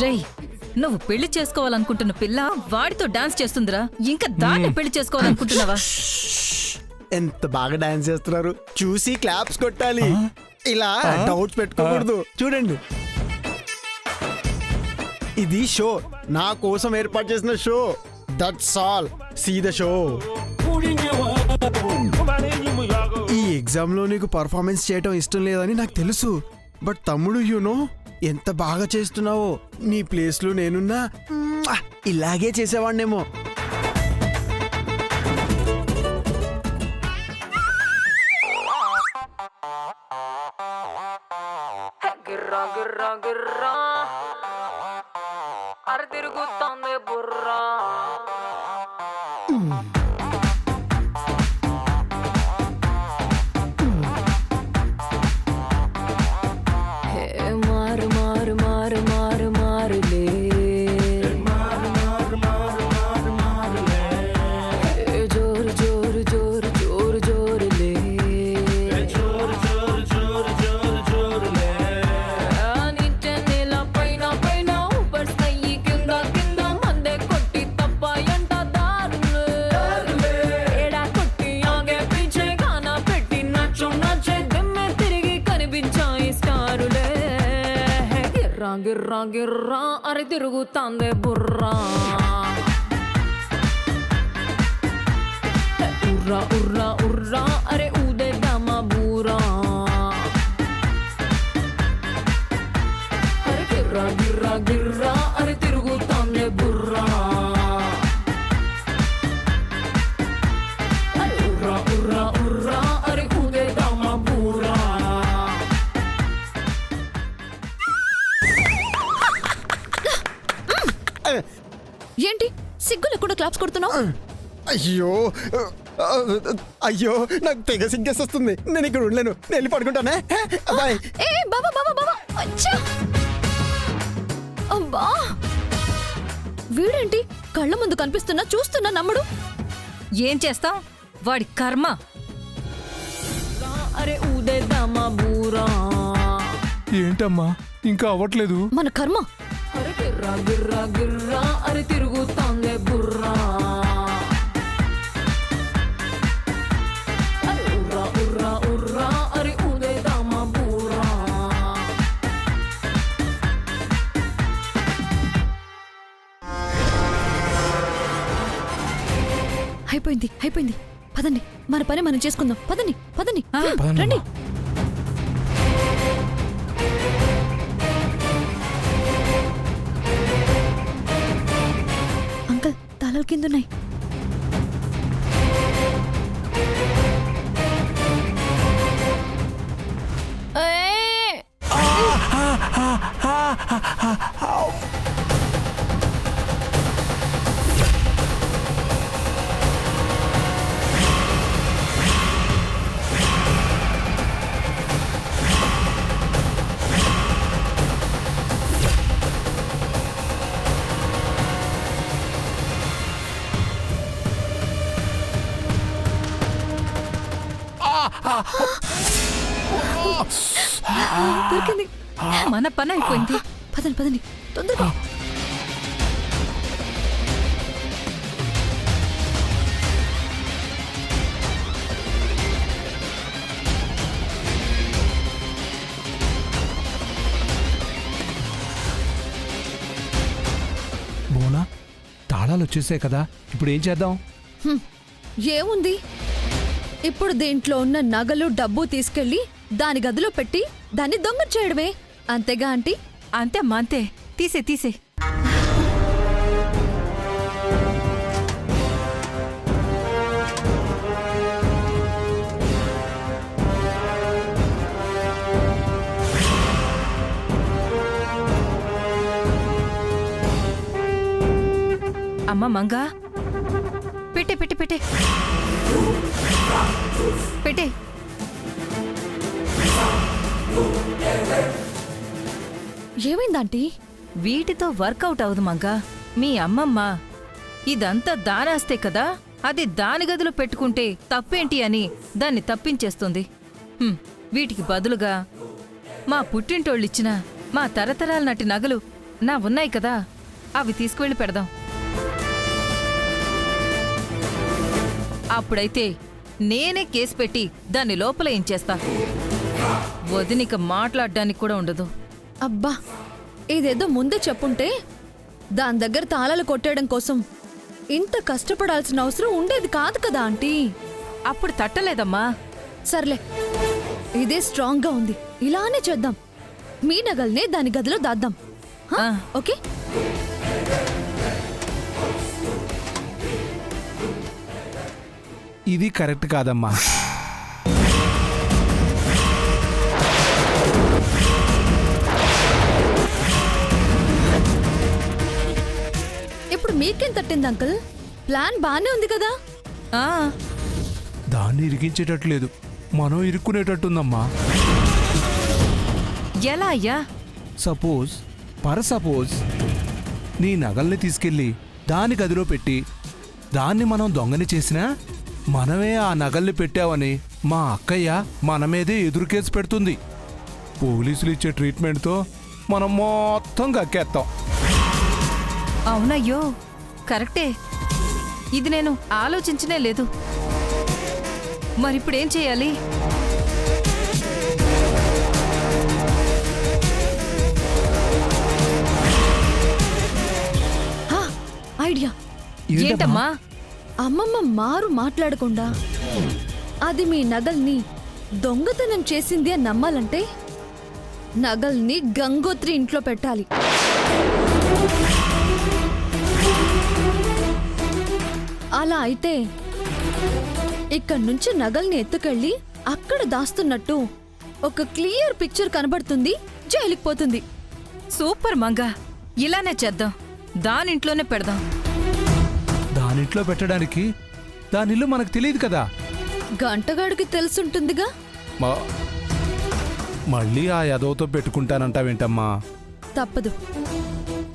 రేయ్, నువ్వు పెళ్లి చేసుకోవాలనుకుంటున్న పిల్ల వాడితో డాన్స్ చేస్తుందిరా. ఇంకా దాన్ని పెళ్లి చేసుకోవాలనుకుంటున్నావా? ఎంత బాగా డాన్స్ చేస్తున్నారు, చూసి క్లాప్స్ కొట్టాలి. ఇలా డౌట్స్ పెట్టుకోకూడదు. చూడండి, ఇది షో, నా కోసం ఏర్పాటు చేసిన show. That's all, see the show. ఈ ఎగ్జామ్ లో నీకు పర్ఫార్మెన్స్ చేయటం ఇష్టం లేదని నాకు తెలుసు. బట్ తమ్ముడు, యూనో ఎంత బాగా చేస్తున్నావో. నీ ప్లేస్ లో నేనున్నా ఇలాగే చేసేవాడినేమో. గిర్రా గిర్రా గిర్రా అర తిరుగుతోంది బుర్రా. మారు మారు మారు మారు మారులే, జోరు జోరు జోరు జోరు జోరులే, నిత్య నేల పైన పైన ఊపర్స్తాయి కింద కింద మందే కొట్టి తప్పాయంట దారులే. ఏడా కొట్టి ఆగే పీచే గానా పెట్టి నచ్చు నచ్చే దిమ్మె తిరిగి కనిపించాయి స్టారులే. గిర్రా గిర్రా గిర్రా అరే తిరుగుతాందే బుర్రా. ఉర్రా ఉర్రా ఉర్రా అరే ఊదేద్దామా బూరా. అరే గిర్రా గిర్రా గిర్రా అరే తిరుగుతాందే బుర్రా. అరే ఉర్రా ఉర్రా ఉర్రా అరే ఊదేద్దామా బూరా. ఏంటి సిగ్గులు కూడా క్లాప్స్ కొడుతున్నావు? అయ్యో అయ్యో, నాకు తెగ సిగ్గేస్తుంది. నేను ఇక్కడ ఉండలేను, నేను వెళ్ళి పడుకుంటానే. బాయ్. ఏ బాబా బాబా బాబా, అచ్చా! అబ్బా, వీడేంటి కళ్ళ ముందు కనిపిస్తున్నా చూస్తున్నా నమ్ముడు. ఏం చేస్తాం, వాడి కర్మ. అరే ఊదేద్దామా బూరా. ఏంటమ్మా ఇంకా అవ్వట్లేదు? మన కర్మ. అరే గిర్రా గిర్రా గిర్రా అరే తిరుగుతాందే బుర్రా. అరే ఉర్రా ఉర్రా ఉర్రా అరే ఊదేద్దామా బూరా. అయిపోయింది అయిపోయింది, పదండి మన పని మనం చేసుకుందాం. పదండి పదండి, రండి. అంకల్, తాళాలు కిందున్నాయి. దొరికింది, మన పని అయిపోయింది. పదండి పదండి తొందరగా. బోనా, తాళాలు వచ్చేసాయి కదా, ఇప్పుడు ఏం చేద్దాం? ఏముంది, ఇప్పుడు దీంట్లో ఉన్న నగలు డబ్బు తీసుకెళ్లి దాని గదిలో పెట్టి దాన్ని దొంగ చేయడమే. అంతేగా ఆంటీ? అంతే అమ్మా, అంతే. తీసే తీసే. అమ్మ మంగా, పెట్టే పెట్టే పెట్టే పెట్టే. ఏమైందాంటీ? వీటితో వర్కౌట్ అవదు మంగా. మీ అమ్మమ్మ ఇదంతా దానాస్తే కదా, అది దాని గదిలో పెట్టుకుంటే తప్పేంటి అని దాన్ని తప్పించేస్తుంది. వీటికి బదులుగా మా పుట్టింటోళ్ళిచ్చిన మా తరతరాల నాటి నగలు నా ఉన్నాయి కదా, అవి తీసుకువెళ్ళి పెడదాం. అప్పుడైతే నేనే కేసు పెట్టి దాన్ని లోపల ఎంచేస్తా. వదినిక మాట్లాడడానికి కూడా ఉండదు. అబ్బా, ఇదేదో ముందే చెప్పుంటే దాని దగ్గర తాళాలు కొట్టేయడం కోసం ఇంత కష్టపడాల్సిన అవసరం ఉండేది కాదు కదా ఆంటీ. అప్పుడు తట్టలేదమ్మా. సర్లే, ఇదే స్ట్రాంగ్ గా ఉంది, ఇలానే చేద్దాం. మీ నగల్నే దాని గదిలో దాద్దాం. హా? ఆ. ఓకే. ఇది కరెక్ట్ కాదమ్మా. ఇప్పుడు మీకేం తట్టింది అంకుల్? ప్లాన్ బానే ఉంది కదా. ఆ, దాన్ని ఇరికించేటట్లేదు, మనం ఇరుక్కునేటట్టుందమ్మా. ఎలా అయ్యా? సపోజ్ నీ నగల్ని తీసుకెళ్ళి దాని గదిలో పెట్టి దాన్ని మనం దొంగని చేసినా మనమే ఆ నగల్ని పెట్టావని మా అక్కయ్య మన మీదే ఎదురు కేసు పెడుతుంది. పోలీసులు ఇచ్చే ట్రీట్మెంట్తో మనం మొత్తం గక్కేస్తాం. అవునయ్యో, కరెక్టే. ఇది నేను ఆలోచించనే లేదు. మరిప్పుడేం చేయాలి? హా, ఐడియా. ఏంటమ్మా? అమ్మమ్మ మారు మాట్లాడకుండా అది మీ నగల్ని దొంగతనం చేసింది అని నమ్మాలంటే నగల్ని గంగోత్రి ఇంట్లో పెట్టాలి. అలా అయితే ఇక్కడి నుంచి నగల్ని ఎత్తుకెళ్ళి అక్కడ దాస్తున్నట్టు ఒక క్లియర్ పిక్చర్ కనబడుతుంది, జైలుకి పోతుంది. సూపర్ మంగా, ఇలానే చేద్దాం. దానింట్లోనే పెడదాం. దానింట్లో పెట్టడానికి దానిల్లు మనకు తెలియదు కదా. గంటగాడికి తెలుసుంటుందిగా. మళ్ళీ ఆ యదవతో పెట్టుకుంటానంటావేంటమ్మా? తప్పదు,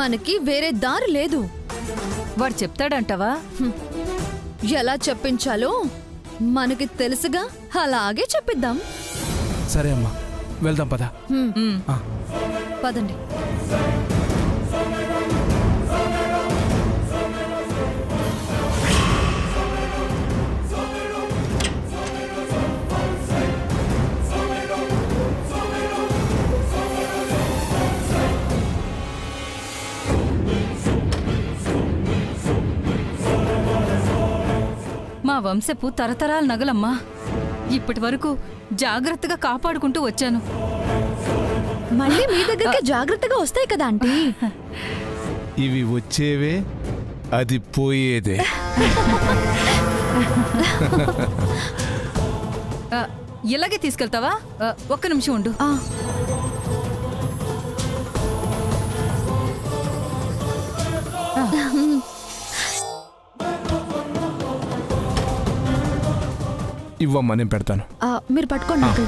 మనకి వేరే దారి లేదు. వాడు చెప్తాడంటావా? ఎలా చెప్పించాలో మనకి తెలుసుగా, అలాగే చెప్పిద్దాం. సరే అమ్మా, వెళ్దాం పద. ఉమ్. పదండి. మా వంశపు తరతరాల నగలమ్మా. ఇప్పటి వరకు జాగ్రత్తగా కాపాడుకుంటూ వచ్చాను. మళ్ళీ మీ దగ్గరికి జాగ్రత్తగా వస్తాయి కదా ఆంటీ. ఇవి వచ్చేవే, అది పోయేదే. ఇలాగే తీసుకెళ్తావా? ఒక్క నిమిషం ఉండు. ఆ, ఇవ్వమ్మా, నేను పెడతాను. మీరు పట్టుకోండి అంకుల్.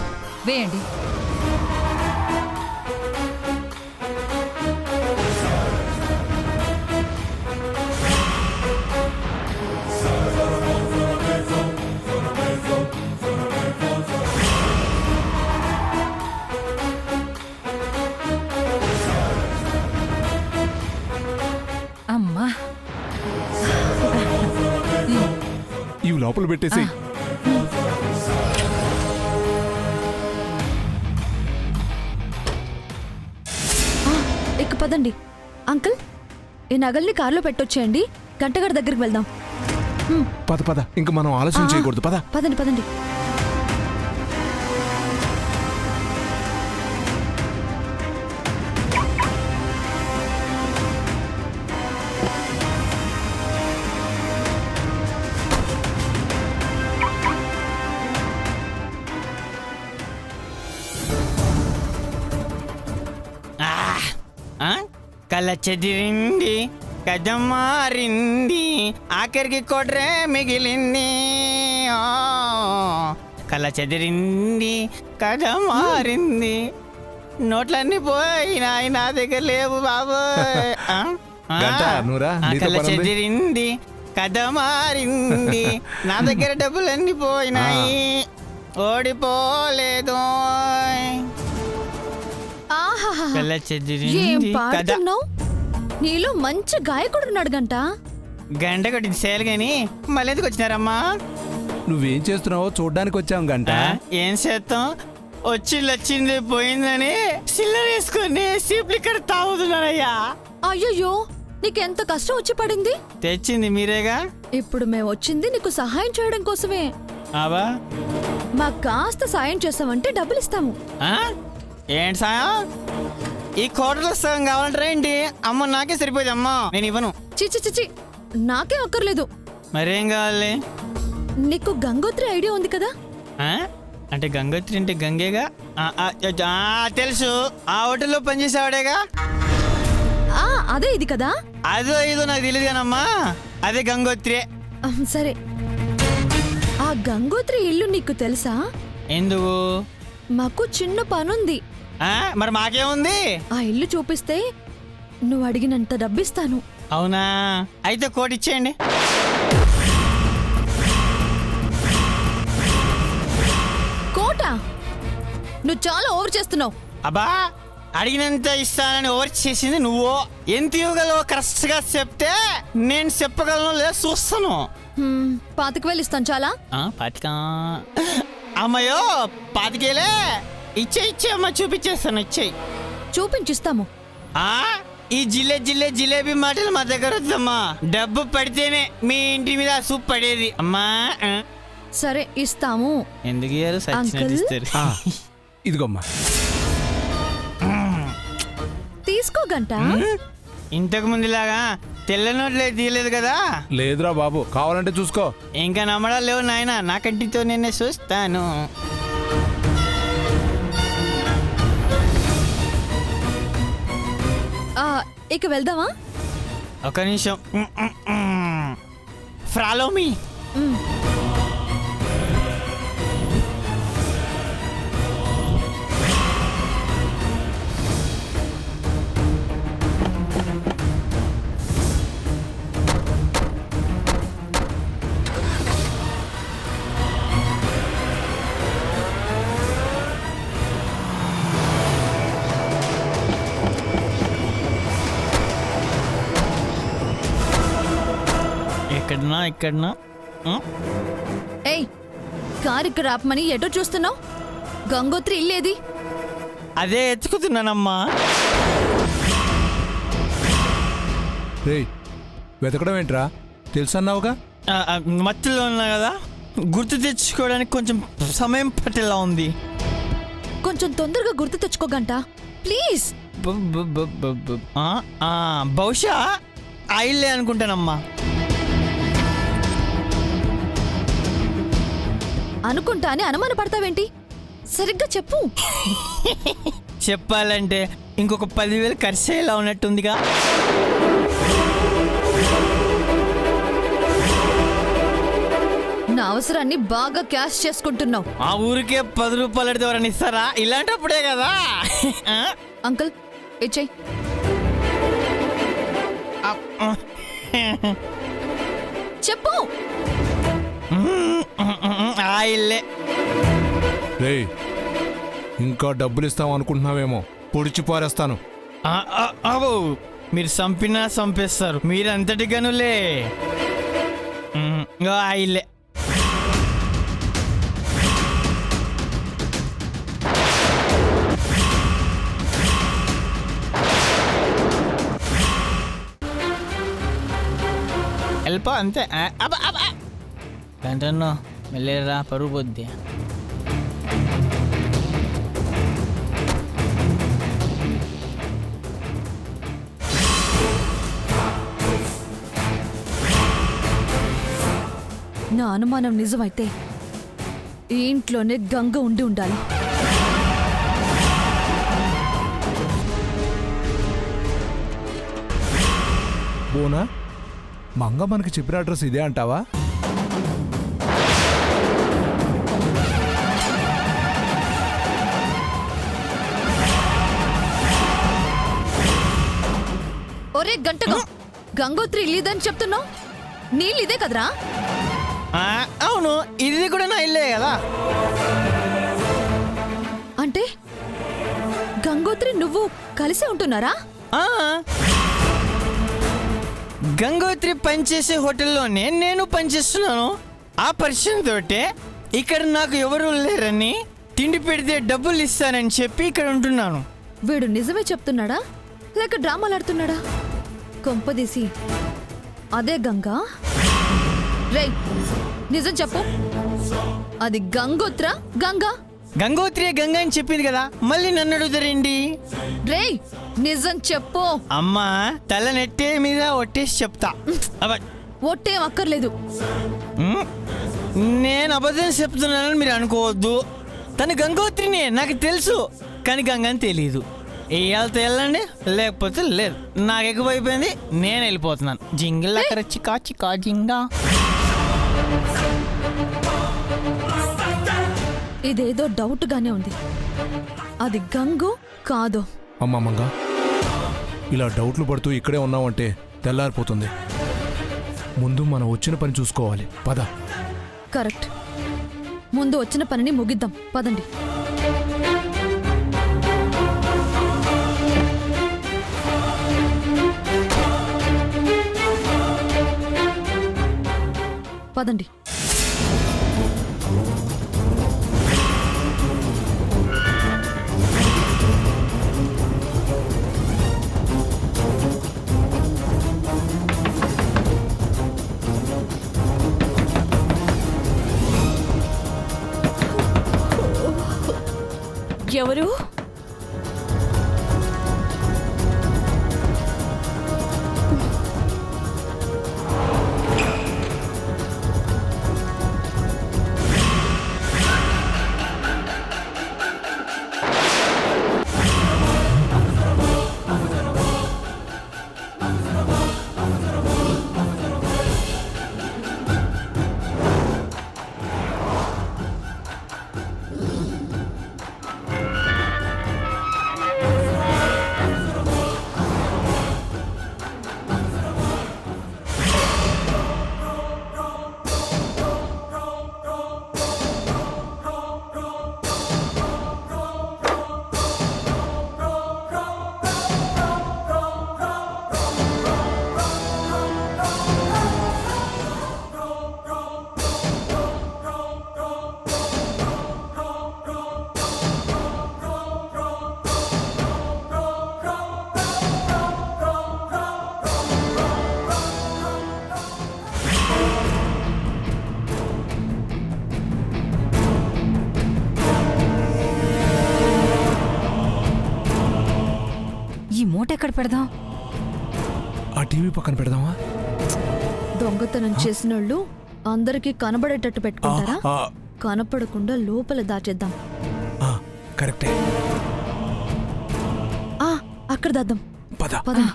వేయండి. అమ్మా, ఇవి లోపల పెట్టేసి. ఇక పదండి. అంకుల్, ఈ నగల్ని కారులో పెట్టొచ్చేయండి, గంటగారి దగ్గరికి వెళ్దాం. పద పద, ఇంకా మనం ఆలోచన చేయకూడదు. పద. పదండి పదండి. కళ్ళ చెదిరింది, కథ మారింది, ఆఖరికి కొట్రే మిగిలింది. కళ్ళ చెదిరింది, కథ మారింది, నోట్లన్నీ పోయినాయి, నా దగ్గర లేవు బాబు. కళ్ళ చెదిరింది, కథ మారింది, నా దగ్గర డబ్బులన్నీ పోయినాయి, ఓడిపోలేదు. ఆహాహా. పిల్ల ఏం చెదిరింది కదా. పాడుతున్నావు? నీలో మంచి గాయకుడున్నాడు గంట. గంట కొట్టింది సేలు గాని మళ్ళీ ఎందుకు వచ్చినారమ్మా? నువ్వేం చేస్తున్నావో చూడ్డానికి వచ్చాం గంట. ఏం చేస్తాం, వచ్చింది పోయిందని సిల్లర్ వేసుకొని సీప్లు ఇక్కడ తాగుతున్నానయ్యా. అయ్యయ్యో, నీకెంత కష్టం వచ్చి పడింది. తెచ్చింది మీరేగా. ఇప్పుడు మేము వచ్చింది నీకు సహాయం చేయడం కోసమే. ఆబా మాకు కాస్త సాయం చేస్తామంటే డబ్బులు ఇస్తాము. ఆ? ఏంటి సాయం? ఈ కోటలో సగం కావాలంటారా ఏంటి? అమ్మ నాకే సరిపోయింది అమ్మా, నేను ఇవ్వను. చిచి చిచి, నాకేం అక్కర్లేదు. మరేం కావాలి? నీకు గంగోత్రి ఐడియా ఉంది కదా? ఆ? అంటే గంగోత్రి అంటే గంగేగా. తెలుసు, ఆ హోటల్లో పనిచేసేవాడేగా. అదే ఇది కదా. అదో ఇదో నాకు తెలియదు కానమ్మా, అదే గంగోత్రి. సరే, ఆ గంగోత్రి ఇల్లు నీకు తెలుసా? ఎందుకు? మాకు చిన్న పనుంది. మరి మాకేముంది? ఆ ఇల్లు చూపిస్తే నువ్వు అడిగినంత డబ్బిస్తాను. అవునా? అయితే కోటి ఇచ్చేయండి. కోట? నువ్వు చాలా ఓవర్ చేస్తున్నావు. అబ్బా, అడిగినంత ఇస్తానని ఓవర్ చేసింది నువ్వు. ఎంత ఇవ్వగలవో కరెక్ట్ గా చెప్తే నేను చెప్పగలను లేదా చూస్తాను. పాతికి వేలు ఇస్తాను చాలా. పాతికా? అమ్మయ్యో, పాతికేలే. ఇచ్చే అమ్మ, చూపించేస్తాను. ఇచ్చేయి. చూపించిస్తాము. ఈ జిలేబీ మాటలు మా దగ్గర వద్దమ్మా. డబ్బు పడితేనే మీ ఇంటి మీద సూప్ పడేది అమ్మా. సరే, ఇస్తాము. ఎందుకు అంకుల్? ఇదిగోమ్మా. తీసుకో గంట. ఇంతకు ముందులాగా తెల్ల నోట్లే తీయలేదు కదా? లేదురా బాబు, కావాలంటే చూసుకో. ఇంకా నమ్మడా లేవు నాయన, నా కంటితో నేనే చూస్తాను. ఇక వెళ్దామా? ఒక నిమిషం. Follow me. ఎక్కడనా ఏయ్, కారు ఇక్కడ ఆపమని ఎటో చూస్తున్నావు? గంగోత్రి ఇల్లేది? అదే ఎత్తుకుతున్నానమ్మా. రేయ్, వెతకడం ఏంట్రా? తెలుసన్నావుగా. మత్తులో ఉన్నా కదా, గుర్తు తెచ్చుకోవడానికి కొంచెం సమయం పట్టేలా ఉంది. కొంచెం తొందరగా గుర్తు తెచ్చుకో గంట, ప్లీజ్. బహుశా ఆ ఇల్లే అనుకుంటానమ్మా. అనుకుంటా అని అనుమాన పడతావేంటి? సరిగ్గా చెప్పు. చెప్పాలంటే ఇంకొక 10,000 ఖర్చు అయ్యేలా ఉన్నట్టుందిగా. నా అవసరాన్ని బాగా క్యాష్ చేసుకుంటున్నావు. ఆ ఊరికే 10 రూపాయలు అడితే ఎవరైనా ఇస్తారా? ఇలాంటప్పుడే కదా. అంకుల్, ఇచ్చేయ్. చెప్పు. ఆ ఇల్లే. రేయ్, ఇంకా డబ్బులు ఇస్తాం అనుకుంటున్నావేమో, పొడిచి పారేస్తాను. అవు, మీరు చంపినా చంపేస్తారు, మీరంతటిగానులే. ఆ ఇల్లే. వెళ్ళిపో అంతే. గంటన్నో మెల్లేరా, పరుగు పోద్ది. నా అనుమానం నిజమైతే ఈ ఇంట్లోనే గంగ ఉండి ఉండాలి. బోనా, మంగ మనకి చెప్పిన అడ్రస్ ఇదే అంటావా? ఒరే గంటగా, గంగోత్రి ఇల్లిదని చెప్తున్నావు, నీళ్ళు ఇదే కదరా? అవును, ఇది కూడా నా ఇల్లే కదా. అంటే గంగోత్రి నువ్వు కలిసే ఉంటున్నారా? ఆ, గంగోత్రి పనిచేసే హోటల్లోనే నేను పనిచేస్తున్నాను. ఆ పర్సన్ తోటే ఇక్కడ నాకు ఎవరు లేరని, తిండి పెడితే డబ్బులు ఇస్తానని చెప్పి ఇక్కడ ఉంటున్నాను. వీడు నిజమే చెప్తున్నాడా లేక డ్రామాలాడుతున్నాడా? కొంపదీసి అదే గంగా? రేయ్ నిజం చెప్పు, అది గంగోత్రా గంగా? గంగోత్రి గంగా అని చెప్పింది కదా, మళ్ళీ నన్ను అడుగుతారేంటి? రేయ్ నిజం చెప్పు. అమ్మా, తల నెట్టే మీద ఒట్టేసి చెప్తా. అబ్బా, ఒట్టేం అక్కర్లేదు. నేను అబద్ధం చెప్తున్నానని మీరు అనుకోవద్దు. తను గంగోత్రిని నాకు తెలుసు, కానీ గంగని తెలియదు. ఇవాళతో వెళ్ళండి, లేకపోతే లేదు. నాకు ఎక్కువైపోయింది, నేను వెళ్ళిపోతున్నాను. జింగిల్ అక్కడ చికా చికా జింగా. ఇదేదో డౌట్ గానే ఉంది. అది గంగు కాదు. అమ్మమ్మంగా ఇలా డౌట్లు పడుతూ ఇక్కడే ఉన్నావంటే తెల్లారిపోతుంది. ముందు మనం వచ్చిన పని చూసుకోవాలి. పద. కరెక్ట్. ముందు వచ్చిన పనిని ముగిద్దాం, పదండి. పదండి. ఎవరు? ఈ మూట ఎక్కడ పెడదాం? ఆ టీవీ పక్కన పెడదామా? దొంగతనం చేసినోళ్ళు అందరికీ కనబడేటట్టు పెట్టుకుంటారా? ఆ, కనపడకుండా లోపల దాచేద్దాం. ఆ, కరెక్టే. అక్కడ దాద్దాం. పద. పదండి.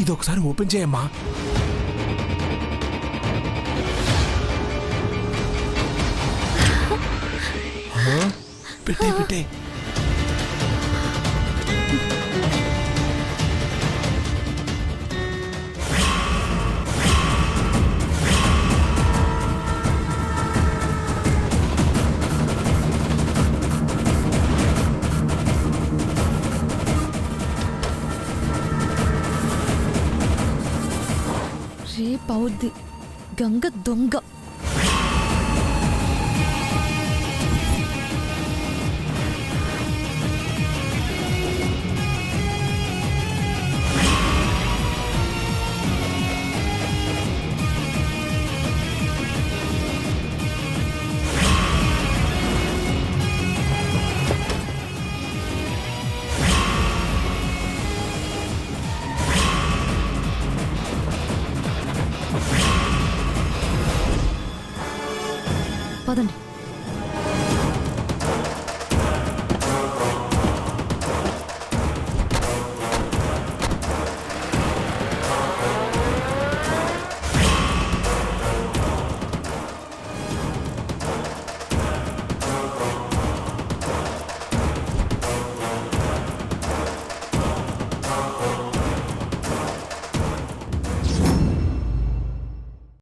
ఇది ఒకసారి ఓపెన్ చేయమ్మా. పెట్టే పెట్టే. రేపవుద్ది గంగ దొంగ. పదండి.